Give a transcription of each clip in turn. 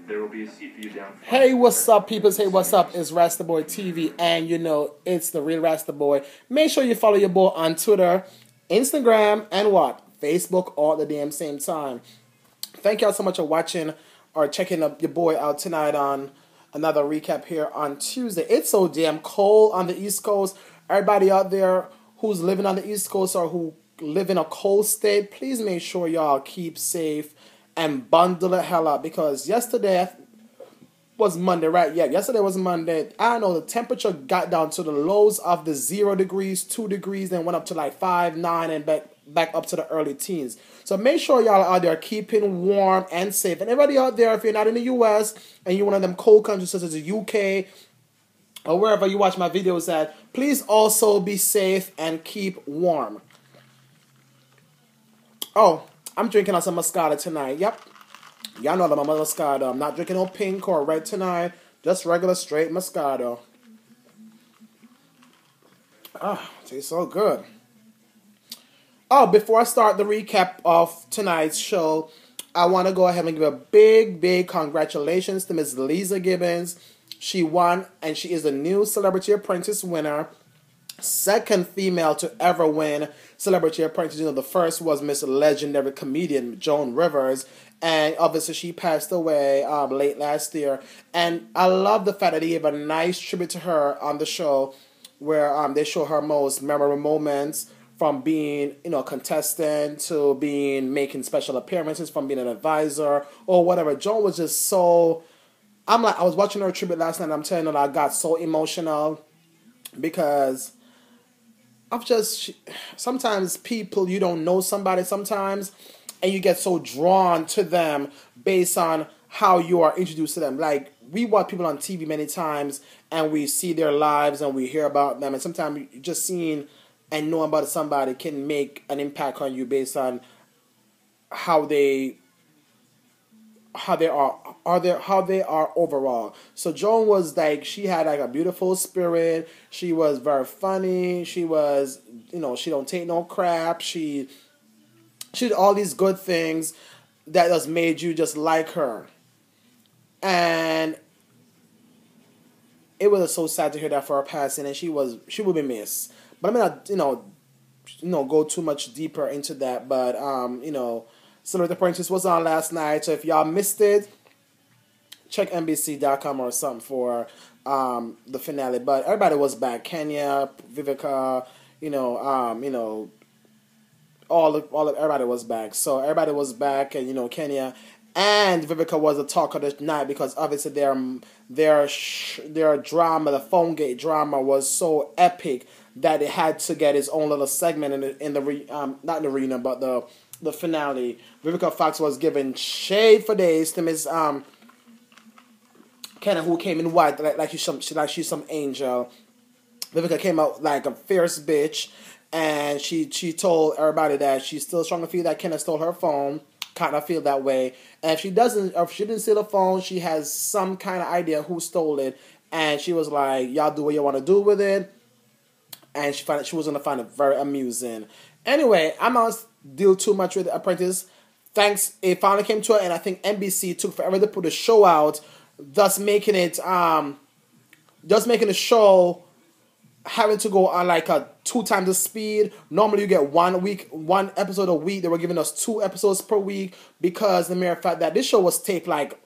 There will be a seat for you down front. Hey, what's up, peoples? Hey, what's up? It's Rasta Boy TV, and you know, it's the real Rasta Boy. Make sure you follow your boy on Twitter, Instagram, and what? Facebook all at the damn same time. Thank y'all so much for watching or checking up your boy out tonight on another recap here on Tuesday. It's so damn cold on the East Coast. Everybody out there who's living on the East Coast or who live in a cold state, please make sure y'all keep safe and bundle the hell up, because yesterday was Monday, right? Yeah, yesterday was Monday. I don't know, the temperature got down to the lows of the 0 degrees, 2 degrees, then went up to like 5, 9, and back up to the early teens. So make sure y'all out there keeping warm and safe. And everybody out there, if you're not in the U.S. and you're one of them cold countries such as the U.K. or wherever you watch my videos at, please also be safe and keep warm. Oh, I'm drinking on some Moscato tonight. Yep. Y'all know that I'm a Moscato. I'm not drinking no pink or red tonight. Just regular straight Moscato. Ah, tastes so good. Oh, before I start the recap of tonight's show, I want to go ahead and give a big congratulations to Miss Lisa Gibbons. She won, and she is the new Celebrity Apprentice winner. Second female to ever win Celebrity Apprentice. You know, the first was Miss Legendary Comedian Joan Rivers, and obviously she passed away late last year. And I love the fact that they gave a nice tribute to her on the show, where they show her most memorable moments, from being, you know, a contestant to making special appearances, from being an advisor or whatever. Joan was just so. I was watching her tribute last night, and I'm telling you, I got so emotional because sometimes people, you don't know somebody sometimes, and you get so drawn to them based on how you are introduced to them. Like, we watch people on TV many times, and we see their lives, and we hear about them, and sometimes just seeing and knowing about somebody can make an impact on you based on how they are overall. So Joan was like, she had like a beautiful spirit. She was very funny. She was, you know, she don't take no crap. She did all these good things that just made you just like her. And it was so sad to hear that for her passing, and she will be missed. But I'm not, you know, go too much deeper into that. But you know, Celebrity Apprentice was on last night, so if y'all missed it, check NBC.com or something for the finale. But everybody was back. Kenya, Vivica, everybody was back. So everybody was back, and you know, Kenya and Vivica was the talk of the night, because obviously their drama, the phone gate drama, was so epic that it had to get its own little segment in the not in the arena, but the finale. Vivica Fox was giving shade for days to Miss Kenna, who came in white like she's some angel. Vivica came out like a fierce bitch, and she told everybody that she's still strong to feel that Kenna stole her phone. Kind of feel that way, and if she didn't steal the phone, she has some kind of idea who stole it, and she was like, "Y'all do what you want to do with it." And she was gonna find it very amusing. Anyway, I'm not deal too much with The Apprentice. Thanks, it finally came to it, and I think NBC took forever to put the show out, thus making the show having to go on like a 2 times the speed. Normally you get one episode a week. They were giving us 2 episodes per week, because the mere fact that this show was taped like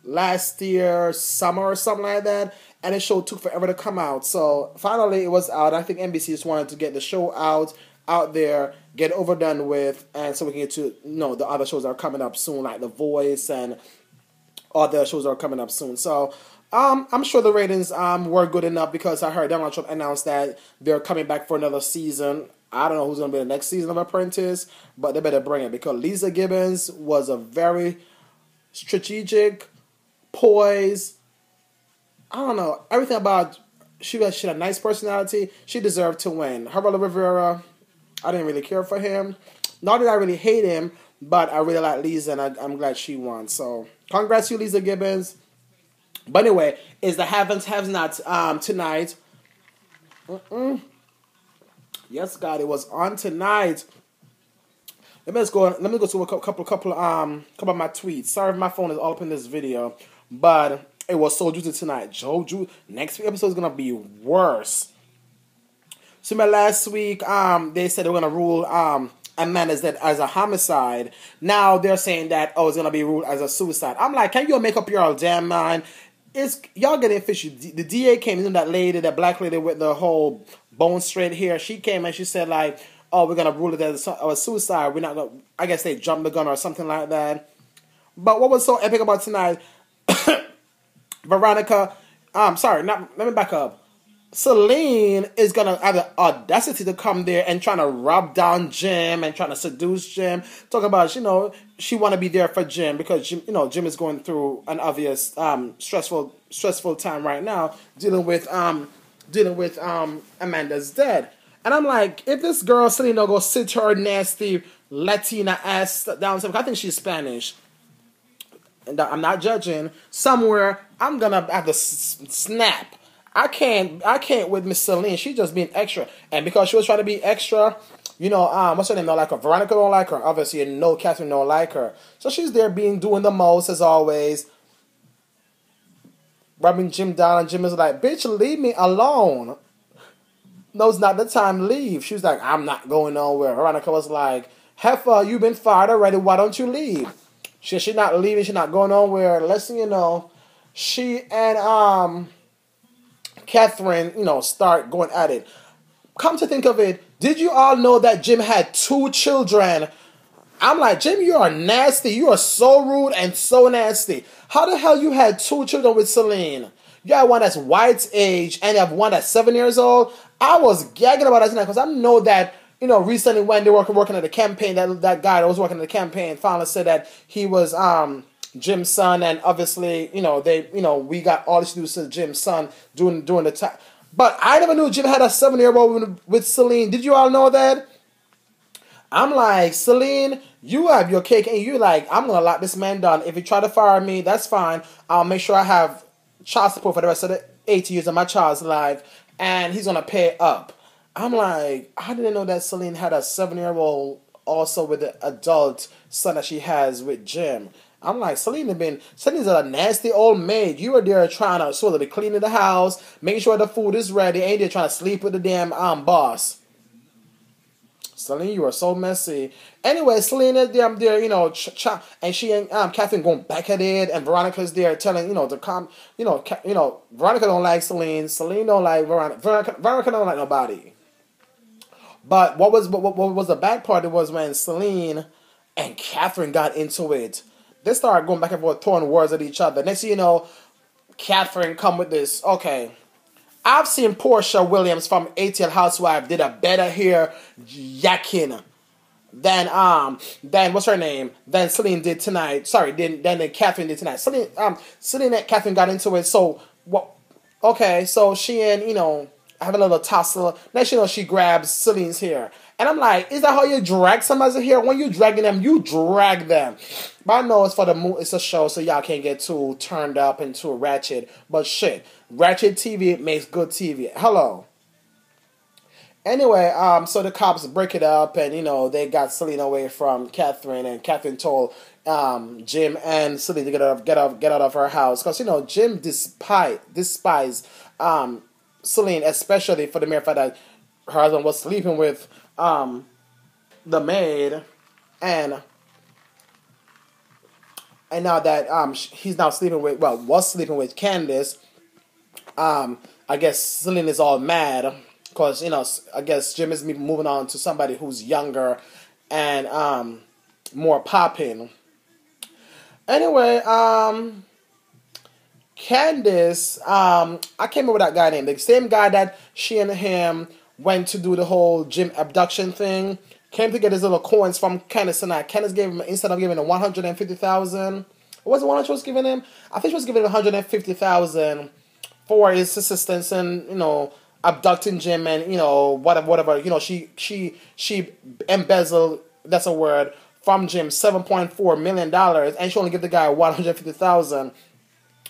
last year summer or something like that, and the show took forever to come out. So finally it was out. I think NBC just wanted to get the show out there, get it overdone with, and so we can get to the other shows that are coming up soon, like The Voice and other shows that are coming up soon. So I'm sure the ratings were good enough, because I heard Donald Trump announce that they're coming back for another season. I don't know who's going to be the next season of Apprentice, but they better bring it, because Lisa Gibbons was a very strategic, poised, I don't know, everything about, she had a nice personality. She deserved to win. Herbola Rivera, I didn't really care for him. Not that I really hate him, but I really like Lisa, and I'm glad she won. So congrats to Lisa Gibbons. But anyway, is the haves nots tonight. Yes, God, it was on tonight. Let me go to a couple of my tweets. Sorry if my phone is all up in this video, but it was so juicy tonight. Next week episode is gonna be worse. So my last week, they said they were gonna rule Amanda's death as a homicide. Now they're saying that it's gonna be ruled as a suicide. I'm like, can you make up your damn mind? Y'all getting fishy. The DA came in, that lady, that black lady with the whole bone straight hair. She came and she said like, oh, we're gonna rule it as a suicide. We're not gonna. I guess they jumped the gun or something like that. But what was so epic about tonight? Veronica. Let me back up. Celine is gonna have the audacity to come there and trying to rub down Jim and trying to seduce Jim. Talk about, she want to be there for Jim because Jim is going through an obvious stressful time right now, dealing with Amanda's death. And I'm like, if this girl Celine don't go sit her nasty Latina ass down, I think she's Spanish. And I'm not judging. Somewhere I'm gonna have to snap. I can't with Miss Celine. She just being extra, and because she was trying to be extra, what's her name? Don't like her. Veronica don't like her. Obviously, Catherine don't like her. So she's there doing the most as always, rubbing Jim down, and Jim is like, "Bitch, leave me alone." No, it's not the time. Leave. She was like, "I'm not going nowhere." Veronica was like, "Heifer, you've been fired already. Why don't you leave?" She's not leaving. She's not going nowhere. Listen, she and Catherine, start going at it. Come to think of it, did you all know that Jim had 2 children? I'm like, Jim, you are nasty. You are so rude and so nasty. How the hell you had 2 children with Celine? You have one that's White's age and you have one that's 7 years old. I was gagging about that tonight because I know that, recently when they were working at the campaign, that guy that was working at the campaign finally said that he was Jim's son, and obviously, we got all this news to Jim's son during the time. But I never knew Jim had a 7-year-old with Celine. Did you all know that? I'm like, Celine, you have your cake, and you like, I'm gonna lock this man down. If he try to fire me, that's fine. I'll make sure I have child support for the rest of the 80 years of my child's life, and he's gonna pay up. I'm like, I didn't know that Celine had a 7-year-old also with the adult son that she has with Jim. I'm like, Celine's a nasty old maid. You are there trying to sort of be cleaning the house, making sure the food is ready, ain't there trying to sleep with the damn boss. Celine, you are so messy. Anyway, Celine is there, and she and Catherine going back at it, and Veronica's there telling, Veronica don't like Celine. Celine don't like Veronica. Veronica don't like nobody. But what was the bad part? It was when Celine and Catherine got into it. They started going back and forth, throwing words at each other. Next thing you know, Catherine come with this. Okay, I've seen Portia Williams from ATL Housewife did a better hair yakking than what's her name? Than Celine did tonight. Sorry, than Catherine did tonight. Celine and Catherine got into it. So what? Okay, so she and have a little tussle. Next you know, she grabs Celine's hair. And I'm like, is that how you drag somebody's hair? When you dragging them, you drag them. But I know it's it's a show, so y'all can't get too turned up and too ratchet. But shit, ratchet TV makes good TV. Hello. Anyway, so the cops break it up, and they got Celine away from Catherine, and Catherine told Jim and Celine to get out of her house, because Jim despised Celine, especially for the mere fact that her husband was sleeping with the maid, and now that he's now was sleeping with Candace, I guess Celine is all mad because I guess Jim is moving on to somebody who's younger and more popping. Anyway, Candace, I can't remember that guy name. The same guy that she and him went to do the whole Jim abduction thing, came to get his little coins from Candace tonight. Candace gave him, instead of giving him 150,000, what was the one that she was giving him? I think she was giving him 150,000 for his assistance in, abducting Jim and, whatever. She embezzled, that's a word, from Jim $7.4 million, and she only gave the guy 150,000.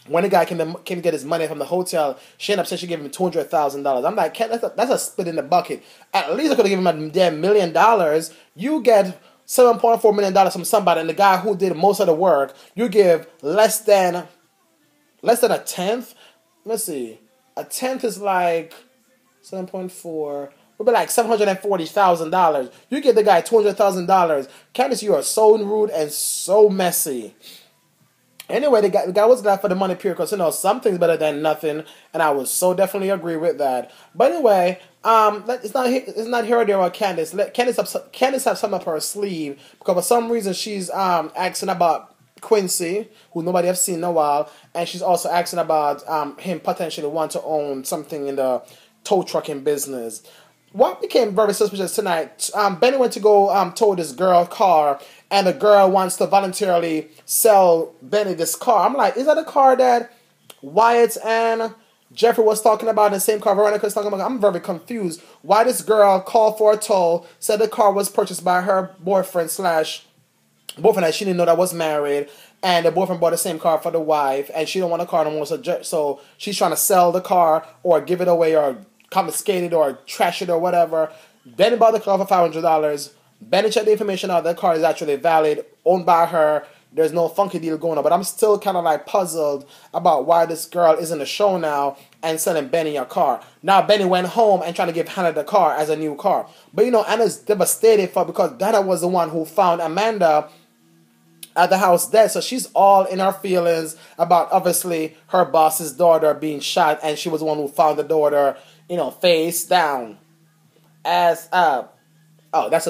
When the guy came to get his money from the hotel, she ended up saying she gave him $200,000. I'm like, that's a spit in the bucket. At least I could have given him a damn $1 million. You get $7.4 million from somebody, and the guy who did most of the work, you give less than a tenth. Let's see, a tenth is like 7.4. Would be like $740,000. You give the guy $200,000. Candace, you are so rude and so messy. Anyway, the guy was glad for the money, period, because something's better than nothing, and I would so definitely agree with that. But anyway, it's not here or there with Candace. Candace have something up her sleeve, because for some reason she's asking about Quincy, who nobody have seen in a while, and she's also asking about him potentially want to own something in the tow trucking business. What became very suspicious tonight, Benny went to go tow this girl car, and the girl wants to voluntarily sell Benny this car. I'm like, is that a car that Wyatt and Jeffrey was talking about, the same car Veronica was talking about? I'm very confused. Why this girl called for a tow, said the car was purchased by her boyfriend that she didn't know that was married, and the boyfriend bought the same car for the wife, and she don't want a car no more, so she's trying to sell the car or give it away or confiscate it or trash it or whatever. Benny bought the car for $500. Benny checked the information out. The car is actually valid, owned by her. There's no funky deal going on. But I'm still kind of like puzzled about why this girl is in the show now and selling Benny a car. Now Benny went home and trying to give Hannah the car as a new car. But Anna's devastated because Dana was the one who found Amanda at the house dead. So she's all in her feelings about obviously her boss's daughter being shot, and she was the one who found the daughter, face down. That's a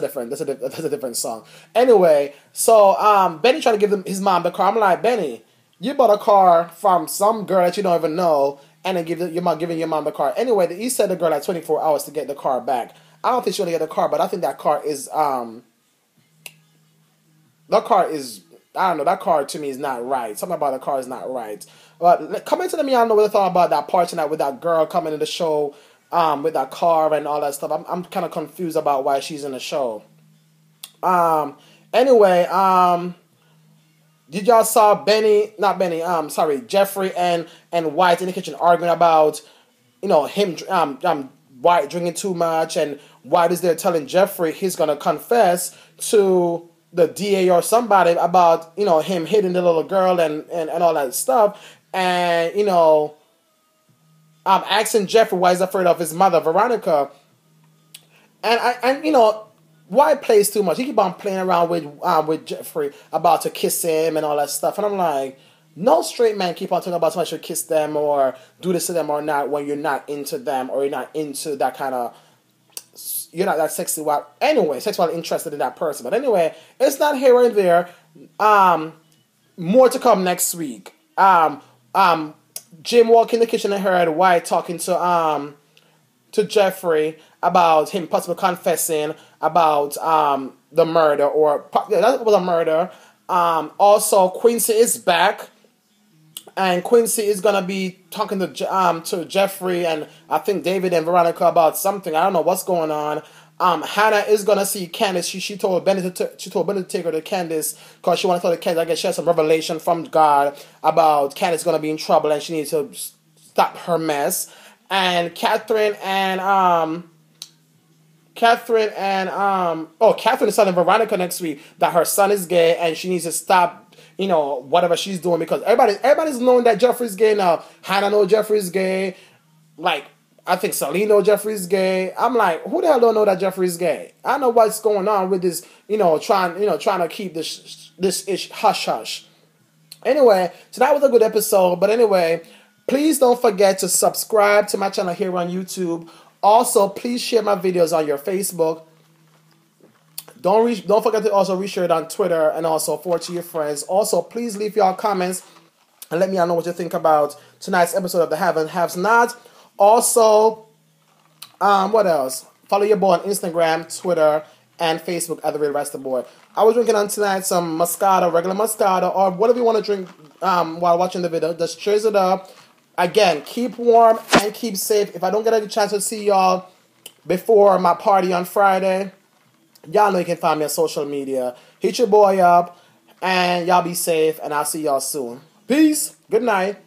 different song. Anyway, so Benny tried to give his mom the car. I'm like, Benny, you bought a car from some girl that you don't even know, and then giving your mom the car. Anyway, he said the girl had 24 hours to get the car back. I don't think she'll get the car, but I think that car is that car to me is not right. Something about the car is not right. But comment to me, y'all know what I thought about that part tonight with that girl coming in the show with that car and all that stuff. I'm kind of confused about why she's in the show. Anyway, did y'all saw Jeffrey and Wyatt in the kitchen arguing about, him, Wyatt drinking too much, and Wyatt is there telling Jeffrey he's going to confess to the DA or somebody about, him hitting the little girl and all that stuff. And, I'm asking Jeffrey why he's afraid of his mother, Veronica. And Wyatt plays too much. He keep on playing around with Jeffrey about to kiss him and all that stuff. And I'm like, no straight man keep on talking about somebody should kiss them or do this to them or not when you're not into them or you're not into that kind of, you're not that sexually interested in that person. But anyway, it's not here or there. More to come next week. Jim walked in the kitchen and heard Wyatt talking to Jeffrey about him possibly confessing about the murder, or that was a murder. Also, Quincy is back, and Quincy is gonna be talking to Jeffrey and I think David and Veronica about something. I don't know what's going on. Hannah is gonna see Candace. She told Benny to take her to Candace because she wanted to tell Candace. I guess she has some revelation from God about Candace gonna be in trouble and she needs to stop her mess. And Catherine is telling Veronica next week that her son is gay and she needs to stop, whatever she's doing, because everybody's knowing that Jeffrey's gay now. Hannah knows Jeffrey's gay. Like, I think Celine knows Jeffrey's gay. I'm like, who the hell don't know that Jeffrey's gay? I don't know what's going on with this, trying to keep this ish hush hush. Anyway, so that was a good episode. But anyway, please don't forget to subscribe to my channel here on YouTube. Also, please share my videos on your Facebook. Don't forget to also reshare it on Twitter and also forward to your friends. Also, please leave your comments and let me know what you think about tonight's episode of The Have and Haves Not. Also, what else? Follow your boy on Instagram, Twitter, and Facebook at @TheRealRastaBoy. I was drinking on tonight some Moscato, regular Moscato, or whatever you want to drink while watching the video. Just cheers it up. Again, keep warm and keep safe. If I don't get a chance to see y'all before my party on Friday, y'all know you can find me on social media. Hit your boy up, and y'all be safe, and I'll see y'all soon. Peace. Good night.